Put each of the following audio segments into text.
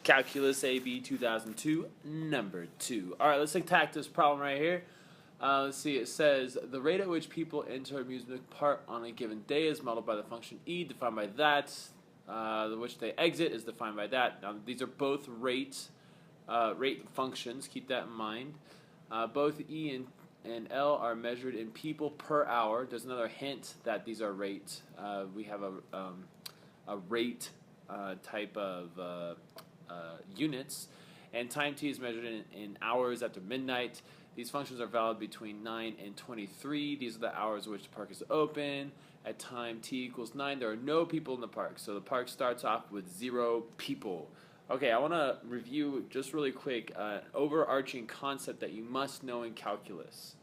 Calculus AB 2002, number 2. Alright, let's attack this problem right here. Let's see, it says the rate at which people enter amusement park on a given day is modeled by the function e, defined by that. Which they exit is defined by that. Now, these are both rate functions, keep that in mind. Both e and L are measured in people per hour. There's another hint that these are rate. We have a rate type of units, and time t is measured in hours after midnight. These functions are valid between 9 and 23. These are the hours in which the park is open. At time t equals 9, there are no people in the park. So the park starts off with 0 people. Okay, I want to review just really quick an overarching concept that you must know in calculus.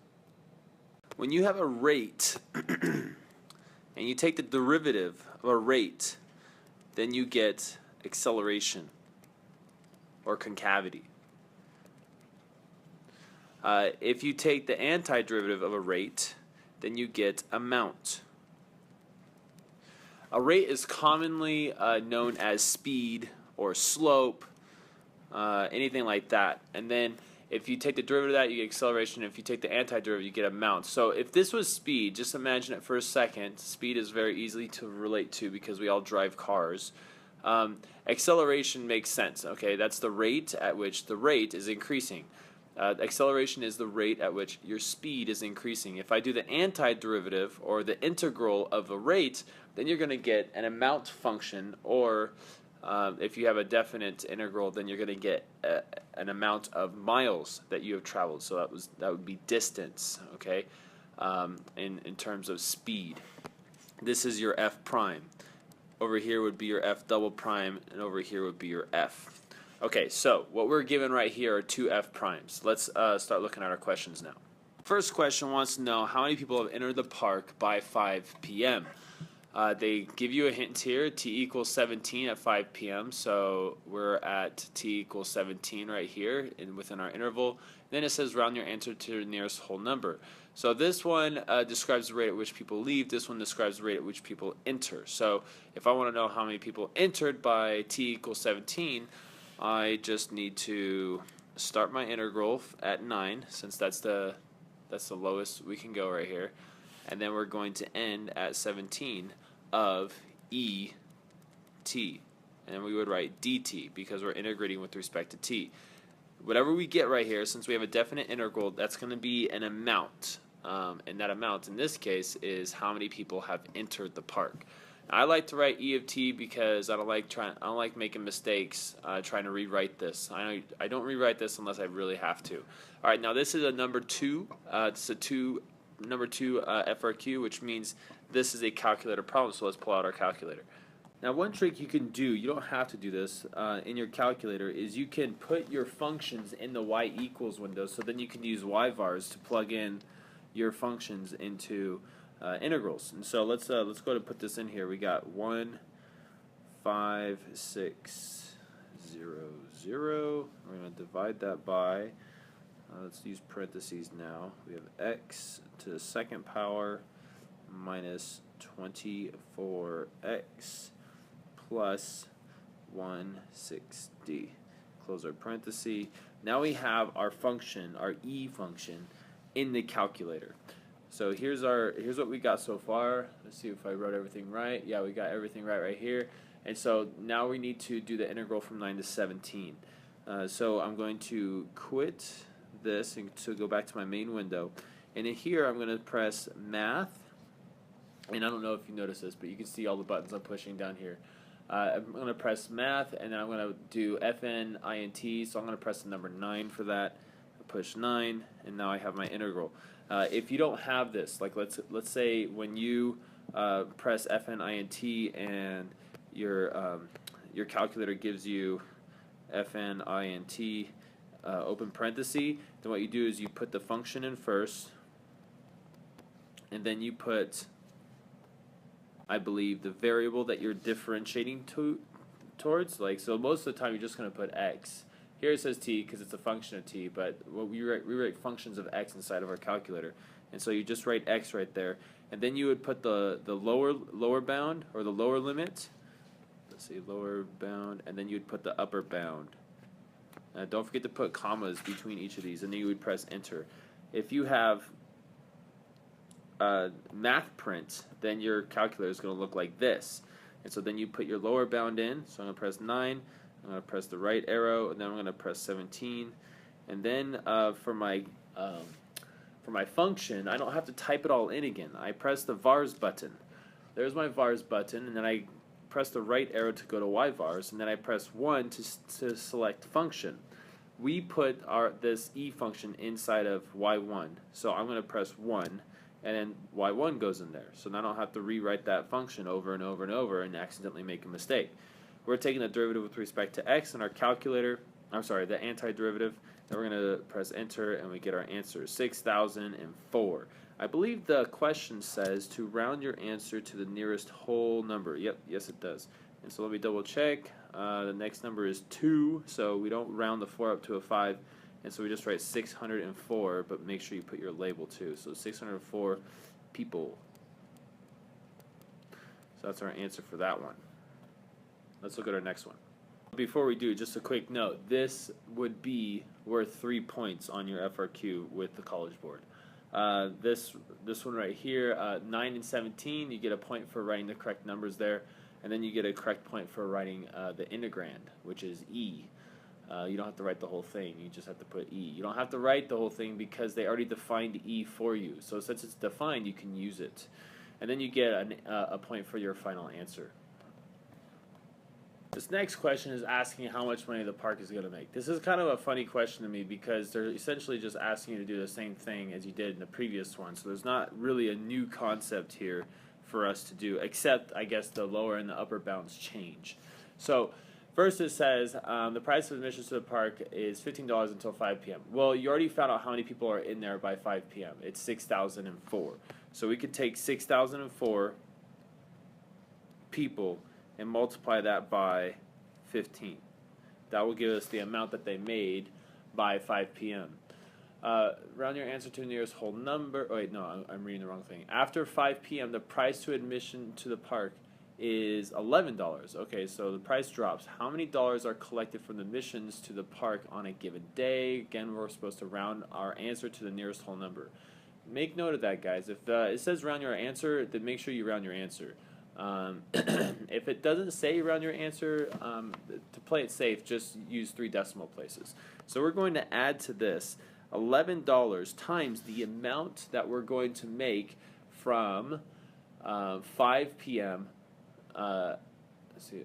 When you have a rate and you take the derivative of a rate, then you get acceleration or concavity. If you take the antiderivative of a rate, then you get amount. A rate is commonly known as speed or slope, anything like that. And then if you take the derivative of that, you get acceleration. If you take the antiderivative, you get amount. So if this was speed, just imagine it for a second. Speed is very easy to relate to because we all drive cars. Acceleration makes sense. Okay, that's the rate at which the rate is increasing. Acceleration is the rate at which your speed is increasing. If I do the antiderivative or the integral of a rate, then you're going to get an amount function, or if you have a definite integral, then you're going to get an amount of miles that you have traveled. So that would be distance, okay, in terms of speed. This is your f prime. Over here would be your f double prime, and over here would be your f. Okay, so what we're given right here are two f primes. Let's start looking at our questions now. First question wants to know how many people have entered the park by 5 p.m. They give you a hint here, t equals 17 at 5 p.m. So we're at t equals 17 right here within our interval. Then it says round your answer to the nearest whole number. So this one describes the rate at which people leave. This one describes the rate at which people enter. So if I want to know how many people entered by t equals 17, I just need to start my integral at 9, since that's the lowest we can go right here, and then we're going to end at 17 of et, and then we would write dt because we're integrating with respect to t. Whatever we get right here, since we have a definite integral, that's going to be an amount, and that amount in this case is how many people have entered the park. I like to write e of t because I don't like making mistakes trying to rewrite this. I don't rewrite this unless I really have to. All right, now this is a number 2. It's a number 2 FRQ, which means this is a calculator problem. So let's pull out our calculator. Now, one trick you can do, you don't have to do this in your calculator, is you can put your functions in the y equals window. So then you can use y-vars to plug in your functions into integrals. And so let's go to put this in here. We got 1, 5, 6, 0, 0. We're going to divide that by, let's use parentheses now. We have x to the second power minus 24x plus 160. Close our parenthesis. Now we have our function, our e function, in the calculator. So here's what we got so far. Let's see if I wrote everything right. Yeah, we got everything right here. And so now we need to do the integral from 9 to 17. So I'm going to quit this and to go back to my main window. And in here I'm going to press math. And I don't know if you noticed this, but you can see all the buttons I'm pushing down here. I'm going to press math, and then I'm going to do FNINT. So I'm going to press the number 9 for that. Push 9, and now I have my integral. If you don't have this, like let's say when you press FNINT and your calculator gives you FNINT open parenthesis, then what you do is you put the function in first, and then you put, I believe, the variable that you're differentiating towards. Like, so most of the time you're just going to put x. Here it says t because it's a function of t, but we write functions of x inside of our calculator. And so you just write x right there. And then you would put the lower bound or the lower limit let's see, lower bound, and then you'd put the upper bound. Don't forget to put commas between each of these, and then you would press enter. If you have math print, then your calculator is going to look like this. And so then you put your lower bound in. So I'm going to press 9. I'm going to press the right arrow, and then I'm going to press 17. And then for my function, I don't have to type it all in again. I press the vars button. There's my vars button, and then I press the right arrow to go to yvars, and then I press 1 to select function. We put this e function inside of y1, so I'm going to press 1, and then y1 goes in there. So now I don't have to rewrite that function over and over and over and accidentally make a mistake. We're taking the derivative with respect to x in our calculator. I'm sorry, the antiderivative. Then we're going to press enter, and we get our answer, 6,004. I believe the question says to round your answer to the nearest whole number. Yep, yes it does. And so let me double check. The next number is 2, so we don't round the 4 up to a 5. And so we just write 604, but make sure you put your label too. So 604 people. So that's our answer for that one. Let's look at our next one. Before we do, just a quick note. This would be worth 3 points on your FRQ with the College Board. This one right here, 9 and 17, you get a point for writing the correct numbers there. And then you get a correct point for writing the integrand, which is E. You don't have to write the whole thing, you just have to put E. You don't have to write the whole thing because they already defined E for you. So since it's defined, you can use it. And then you get a point for your final answer. This next question is asking how much money the park is going to make. This is kind of a funny question to me because they're essentially just asking you to do the same thing as you did in the previous one. So there's not really a new concept here for us to do, except I guess the lower and the upper bounds change. So first it says the price of admissions to the park is $15 until 5 p.m. Well, you already found out how many people are in there by 5 p.m. It's 6,004. So we could take 6,004 people and multiply that by 15. That will give us the amount that they made by 5 p.m. Round your answer to the nearest whole number. Oh, wait, no, I'm reading the wrong thing. After 5 p.m., the price to admission to the park is $11. Okay, so the price drops. How many dollars are collected from the admissions to the park on a given day? Again, we're supposed to round our answer to the nearest whole number. Make note of that, guys. If it says round your answer, then make sure you round your answer. If it doesn't say round your answer, to play it safe, just use 3 decimal places. So we're going to add to this $11 times the amount that we're going to make from 5 p.m. Let's see,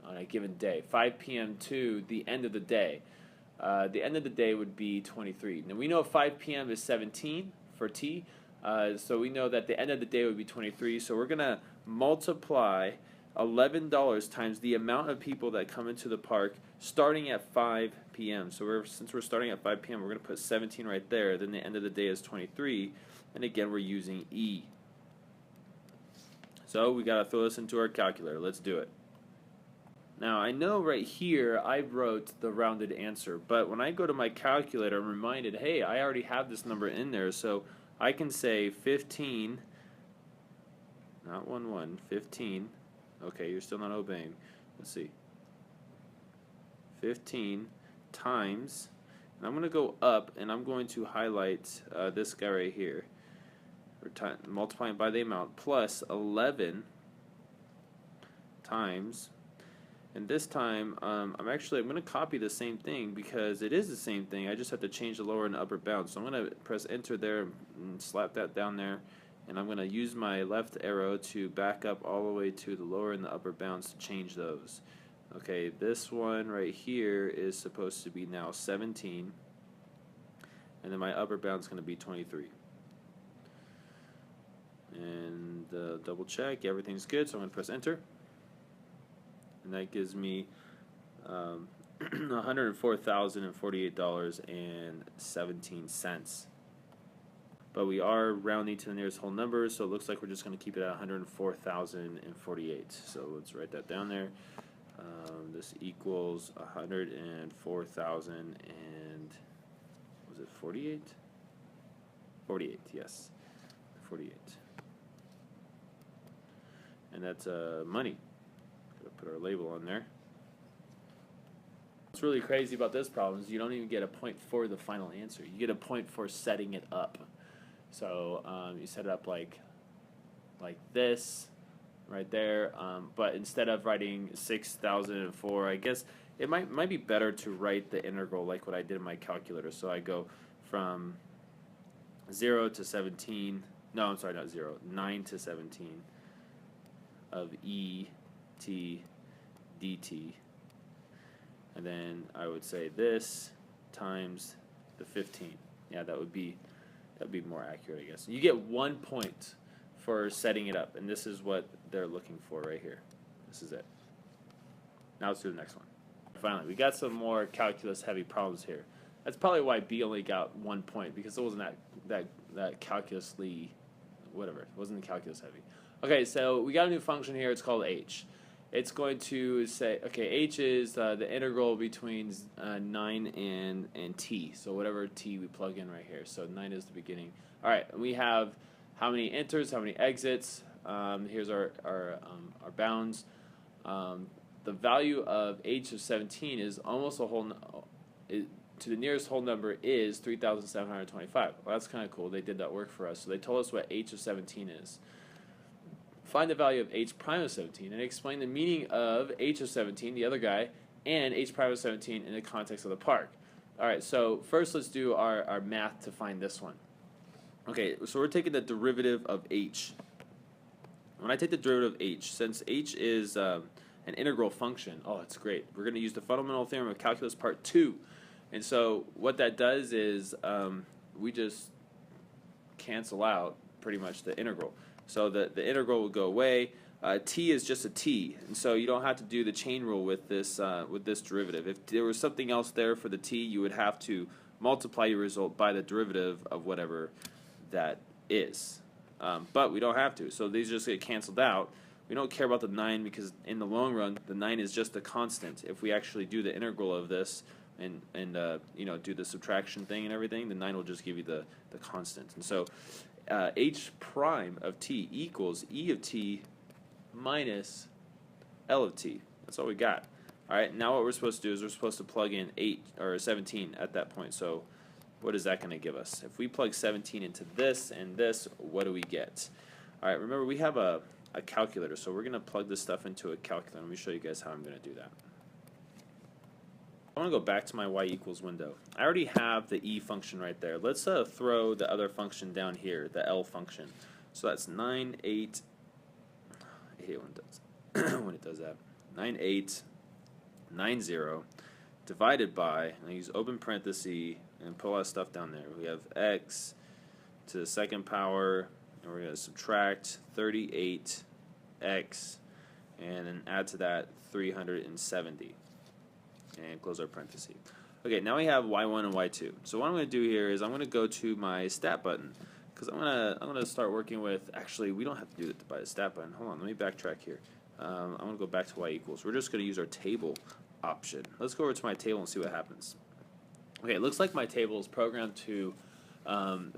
on a given day, 5 p.m. to the end of the day. The end of the day would be 23. Now we know 5 p.m. is 17 for T, so we know that the end of the day would be 23. So we're going to multiply $11 times the amount of people that come into the park starting at 5 p.m. So since we're starting at 5 p.m., we're going to put 17 right there. Then the end of the day is 23. And again, we're using E. So we got to throw this into our calculator. Let's do it. Now, I know right here I wrote the rounded answer, but when I go to my calculator, I'm reminded, hey, I already have this number in there, so I can say 15, not 1, 15. Okay, you're still not obeying. Let's see. 15 times, and I'm going to go up, and I'm going to highlight this guy right here. We're multiplying by the amount, plus 11 times, and this time I'm going to copy the same thing because it is the same thing. I just have to change the lower and the upper bound. So I'm going to press enter there and slap that down there. And I'm going to use my left arrow to back up all the way to the lower and the upper bounds to change those. Okay, this one right here is supposed to be now 17. And then my upper bound is going to be 23. And double check, everything's good, so I'm going to press enter. And that gives me $104,048.17. But we are rounding to the nearest whole number, so it looks like we're just going to keep it at 104,048. So let's write that down there. This equals 104,000 and was it 48? 48, yes, 48. And that's money. Put our label on there. What's really crazy about this problem is you don't even get a point for the final answer. You get a point for setting it up. So you set it up like this, right there. But instead of writing 6,004, I guess it might be better to write the integral like what I did in my calculator. So I go from 0 to 17. No, I'm sorry, not 0. 9 to 17 of e t dt. And then I would say this times the 15. Yeah, that'd be more accurate, I guess. You get 1 point for setting it up, and this is what they're looking for right here. This is it. Now let's do the next one. Finally, we got some more calculus-heavy problems here. That's probably why B only got 1 point, because it wasn't that calculusly, whatever. It wasn't calculus heavy. Okay, so we got a new function here. It's called h. It's going to say, okay, h is the integral between 9 and t. So whatever t we plug in right here. So 9 is the beginning. All right, we have how many enters, how many exits. Here's our bounds. The value of h of 17 is almost a whole, to the nearest whole number is 3,725. Well, that's kind of cool. They did that work for us. So they told us what h of 17 is. Find the value of h prime of 17 and explain the meaning of h of 17, the other guy, and h prime of 17 in the context of the park. All right, so first let's do our math to find this one. Okay, so we're taking the derivative of h. When I take the derivative of h, since h is an integral function, oh, that's great. We're going to use the fundamental theorem of calculus part 2. And so what that does is we just cancel out pretty much the integral. So the integral will go away. T is just a t, and so you don't have to do the chain rule with this derivative. If there was something else there for the t, you would have to multiply your result by the derivative of whatever that is. But we don't have to, so these just get canceled out. We don't care about the 9 because in the long run, the 9 is just a constant. If we actually do the integral of this and you know, do the subtraction thing and everything, the 9 will just give you the constant. And so h prime of t equals e of t minus L of t. That's all we got. All right, now what we're supposed to do is we're supposed to plug in 8 or 17 at that point. So what is that going to give us? If we plug 17 into this and this, what do we get? All right, remember we have a calculator, so we're going to plug this stuff into a calculator. Let me show you guys how I'm going to do that. I want to go back to my y equals window. I already have the e function right there. Let's throw the other function down here, the L function. So that's 9, 8. I hate when it does when it does that. 9, 8, 9, 0 divided by, and I use open parenthesis and put all that stuff down there. We have x to the second power, and we're going to subtract 38x, and then add to that 370. And close our parenthesis. Okay, now we have y1 and y2. So what I'm going to do here is I'm going to go to my stat button because I'm going to start working with. Actually, we don't have to do it by the stat button. Hold on, let me backtrack here. I'm going to go back to y equals. We're just going to use our table option. Let's go over to my table and see what happens. Okay, it looks like my table is programmed to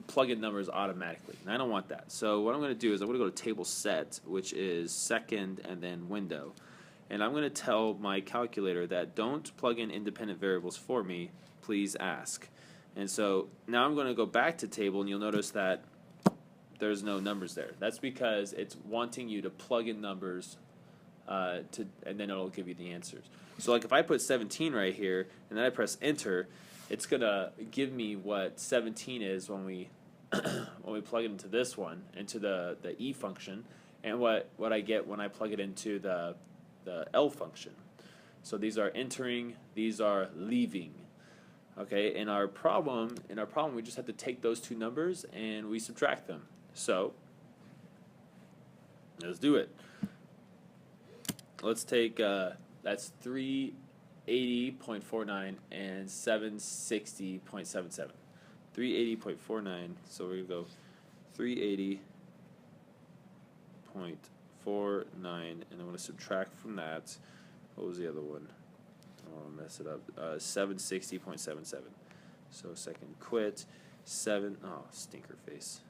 plug in numbers automatically, and I don't want that. So what I'm going to do is I'm going to go to table set, which is second and then window. And I'm going to tell my calculator that don't plug in independent variables for me, please ask. And so now I'm going to go back to table, and you'll notice that there's no numbers there. That's because it's wanting you to plug in numbers, and then it'll give you the answers. So like if I put 17 right here, and then I press enter, it's going to give me what 17 is when we when we plug it into this one, into the e function, and what I get when I plug it into the L function. So these are entering, these are leaving. Okay, in our problem we just have to take those two numbers and we subtract them. So let's do it. Let's take that's 380.49 and 760.77. 380.49. So we're gonna go 380.49, and I'm going to subtract from that. What was the other one? I don't want to mess it up. 760.77. So second quit. Stinker face.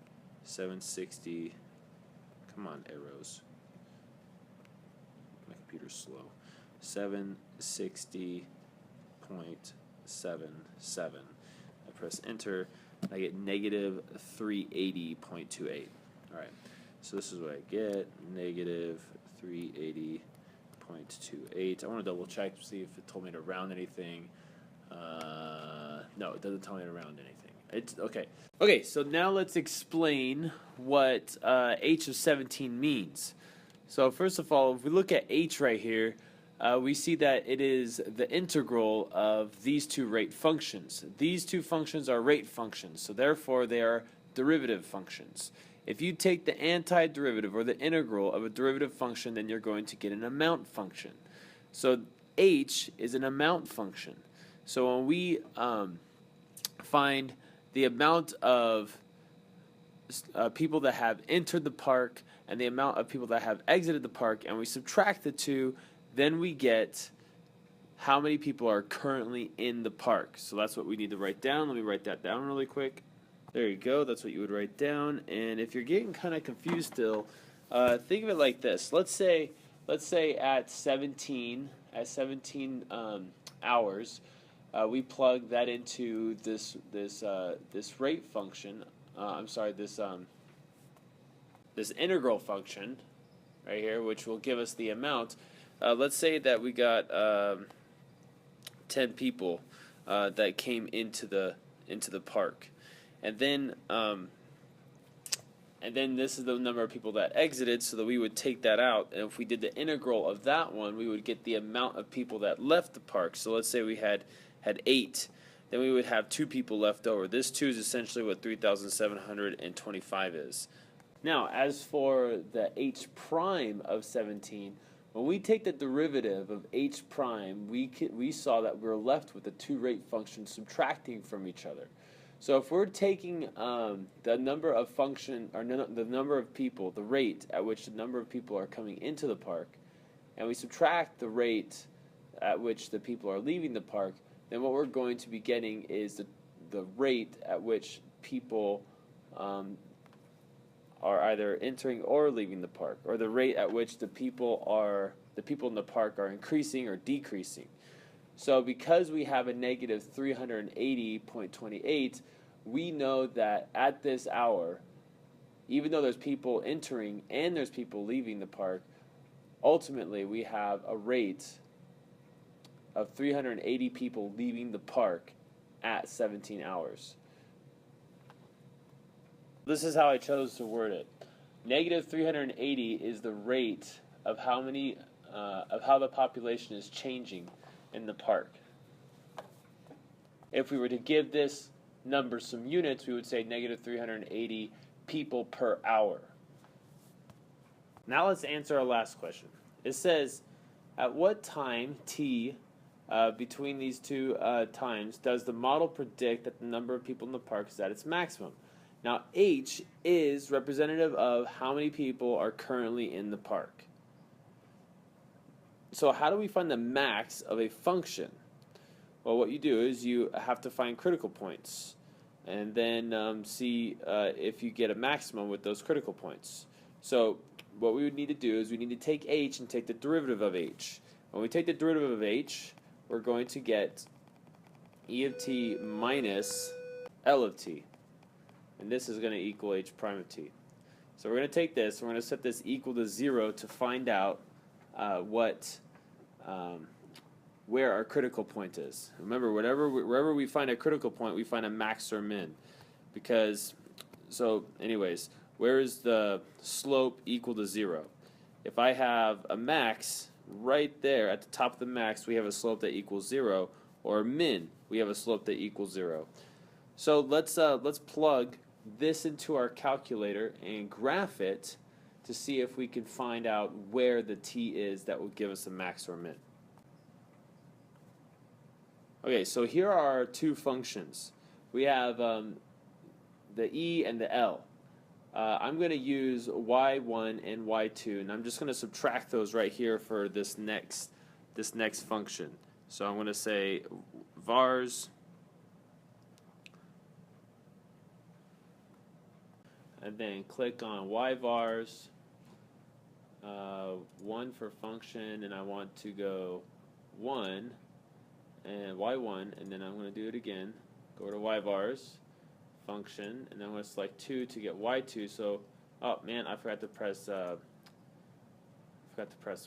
760. Come on, arrows. My computer's slow. 760.77. I press enter, and I get negative 380.28. All right, so this is what I get, negative 380.28. I want to double check to see if it told me to round anything. No, it doesn't tell me to round anything. It's okay. Okay, so now let's explain what h of 17 means. So first of all, if we look at h right here, we see that it is the integral of these two rate functions. These two functions are rate functions, so therefore they are derivative functions. If you take the antiderivative or the integral of a derivative function, then you're going to get an amount function. So h is an amount function. So when we find the amount of people that have entered the park and the amount of people that have exited the park, and we subtract the two, then we get how many people are currently in the park. So that's what we need to write down. Let me write that down really quick. There you go. That's what you would write down. And if you're getting kind of confused still, think of it like this. Let's say at 17 hours, we plug that into this rate function. This integral function right here, which will give us the amount. Let's say that we got 10 people that came into the park, and then this is the number of people that exited, so that we would take that out, and if we did the integral of that one, we would get the amount of people that left the park. So let's say we had 8, then we would have 2 people left over. This 2 is essentially what 3,725 is. Now, as for the h prime of 17, when we take the derivative of h prime, we saw that we're left with the two rate functions subtracting from each other. So if we're taking the number of the number of people, the rate at which the number of people are coming into the park, and we subtract the rate at which the people are leaving the park, then what we're going to be getting is the rate at which people are either entering or leaving the park, or the rate at which the people in the park are increasing or decreasing. So because we have a negative 380.28, we know that at this hour, even though there's people entering and there's people leaving the park, ultimately we have a rate of 380 people leaving the park at 17 hours. This is how I chose to word it. Negative 380 is the rate of how the population is changing in the park. If we were to give this number some units, we would say negative 380 people per hour. Now let's answer our last question. It says, at what time t between these two times does the model predict that the number of people in the park is at its maximum? Now h is representative of how many people are currently in the park. So how do we find the max of a function? Well, what you do is you have to find critical points, and then see if you get a maximum with those critical points. So what we would need to do is we need to take h and take the derivative of h. When we take the derivative of h, we're going to get e of t minus L of t. And this is going to equal h prime of t. So we're going to take this, we're going to set this equal to 0 to find out where our critical point is. Remember, wherever we find a critical point, we find a max or min. Anyways, where is the slope equal to 0? If I have a max right there at the top of the max, we have a slope that equals 0, or min, we have a slope that equals 0. So let's plug this into our calculator and graph it to see if we can find out where the t is that will give us a max or min. Okay, so here are our two functions. We have the e and the l. I'm going to use y1 and y2, and I'm just going to subtract those right here for this next function. So I'm going to say vars, and then click on y vars, 1 for function, and I want to go 1 and y1, and then I'm going to do it again. Go to y bars, function, and then I'm going to select 2 to get y2. So, oh man, I forgot to press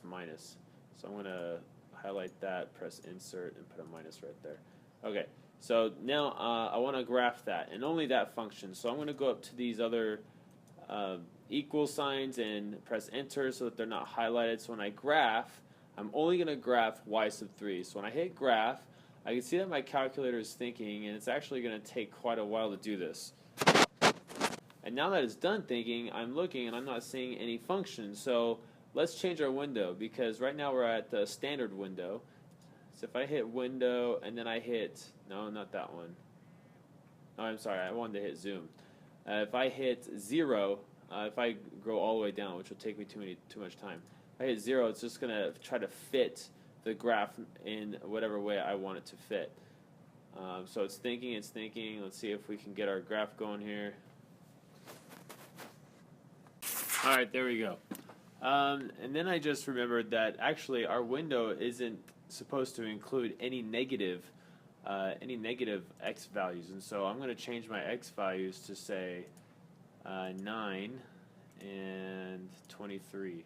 minus. So I'm going to highlight that, press insert, and put a minus right there. Okay, so now I want to graph that, and only that function. So I'm going to go up to these other equal signs and press enter so that they're not highlighted. So when I graph, I'm only going to graph y sub 3. So when I hit graph, I can see that my calculator is thinking, and it's actually going to take quite a while to do this. And now that it's done thinking, I'm looking and I'm not seeing any function. So let's change our window, because right now we're at the standard window. So if I hit window and then I hit, no, not that one. Oh, I'm sorry, I wanted to hit zoom. If I hit 0, if I go all the way down, which will take me too much time, if I hit 0, it's just going to try to fit the graph in whatever way I want it to fit. So it's thinking. Let's see if we can get our graph going here. All right, there we go. And then I just remembered that actually our window isn't supposed to include any negative x values, and so I'm going to change my x values to say 9 and 23.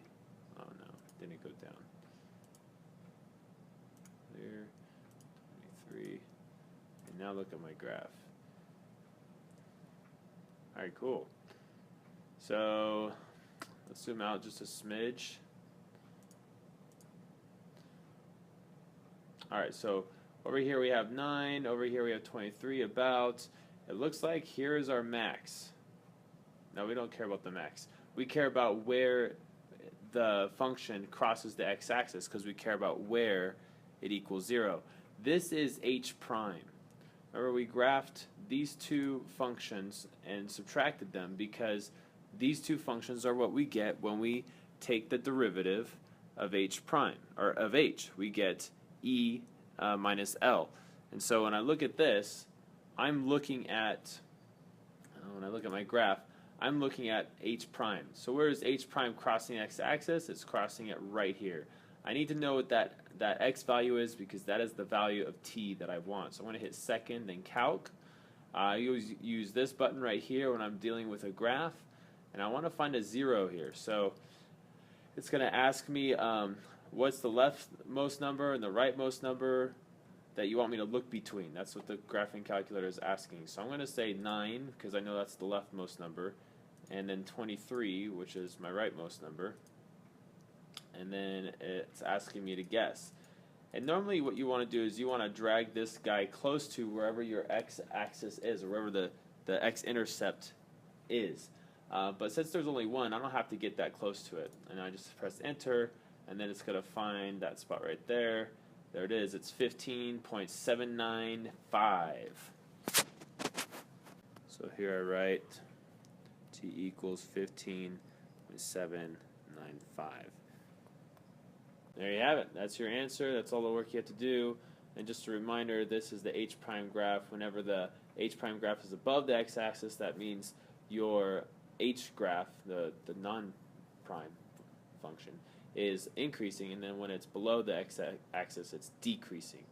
Oh no, didn't go down. There, 23, and now look at my graph. All right, cool. So let's zoom out just a smidge. All right, so over here we have 9, over here we have 23 about. It looks like here is our max. No, we don't care about the max. We care about where the function crosses the x-axis, because we care about where it equals 0. This is h prime. Remember, we graphed these two functions and subtracted them because these two functions are what we get when we take the derivative of h prime, or of h. We get e minus L. And so when I look at this, I'm looking at, when I look at my graph, I'm looking at h prime. So where is h prime crossing x-axis? It's crossing it right here. I need to know what that x value is, because that is the value of t that I want. So I'm going to hit second, then calc. I use this button right here when I'm dealing with a graph, and I want to find a 0 here. So it's going to ask me what's the leftmost number and the rightmost number that you want me to look between. That's what the graphing calculator is asking. So I'm going to say 9, because I know that's the leftmost number, and then 23, which is my rightmost number, and then it's asking me to guess. And normally what you want to do is you want to drag this guy close to wherever your x-axis is, or wherever the x-intercept is. But since there's only one, I don't have to get that close to it. And I just press enter, and then it's going to find that spot right there. There it is. It's 15.795. So here I write t equals 15.795. There you have it. That's your answer. That's all the work you have to do. And just a reminder, this is the h prime graph. Whenever the h prime graph is above the x-axis, that means your h graph, the non-prime function, is increasing, and then when it's below the x-axis, it's decreasing.